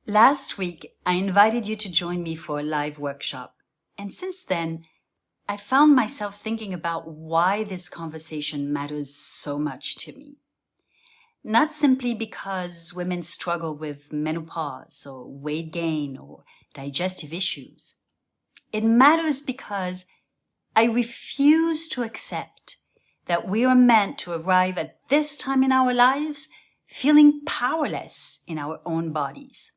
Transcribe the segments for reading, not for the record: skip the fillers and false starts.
Last week, I invited you to join me for a live workshop. And since then, I found myself thinking about why this conversation matters so much to me. Not simply because women struggle with menopause or weight gain or digestive issues. It matters because I refuse to accept that we are meant to arrive at this time in our lives feeling powerless in our own bodies.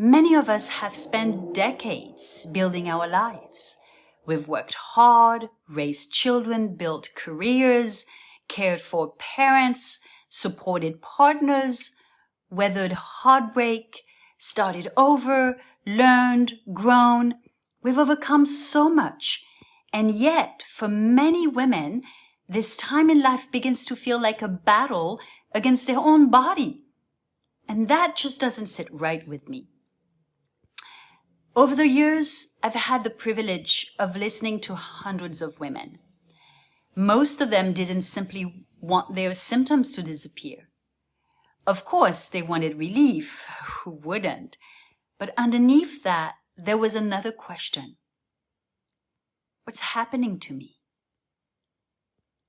Many of us have spent decades building our lives. We've worked hard, raised children, built careers, cared for parents, supported partners, weathered heartbreak, started over, learned, grown. We've overcome so much. And yet, for many women, this time in life begins to feel like a battle against their own body. And that just doesn't sit right with me. Over the years, I've had the privilege of listening to hundreds of women. Most of them didn't simply want their symptoms to disappear. Of course, they wanted relief. Who wouldn't? But underneath that, there was another question. What's happening to me?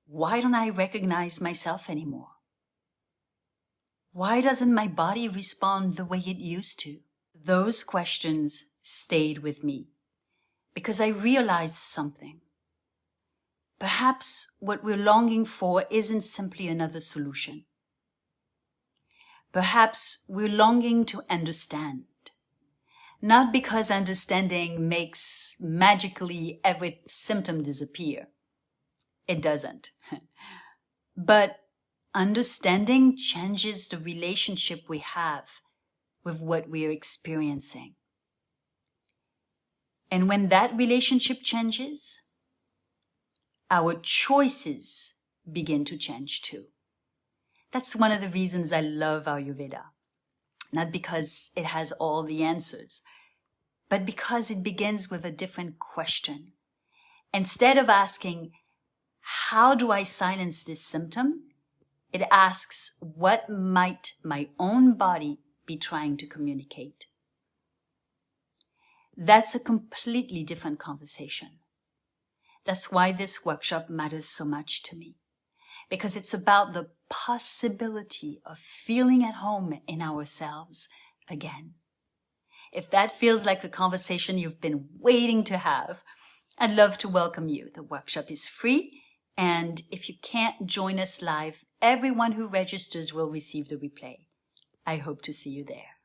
Why don't I recognize myself anymore? Why doesn't my body respond the way it used to? Those questions stayed with me because I realized something. Perhaps what we're longing for isn't simply another solution. Perhaps we're longing to understand. Not because understanding makes magically every symptom disappear. It doesn't. But understanding changes the relationship we have with what we're experiencing. And when that relationship changes, our choices begin to change too. That's one of the reasons I love Ayurveda. Not because it has all the answers, but because it begins with a different question. Instead of asking, how do I silence this symptom? It asks, what might my own body be trying to communicate? That's a completely different conversation. That's why this workshop matters so much to me, because it's about the possibility of feeling at home in ourselves again. If that feels like a conversation you've been waiting to have, I'd love to welcome you. The workshop is free, and if you can't join us live, everyone who registers will receive the replay. I hope to see you there.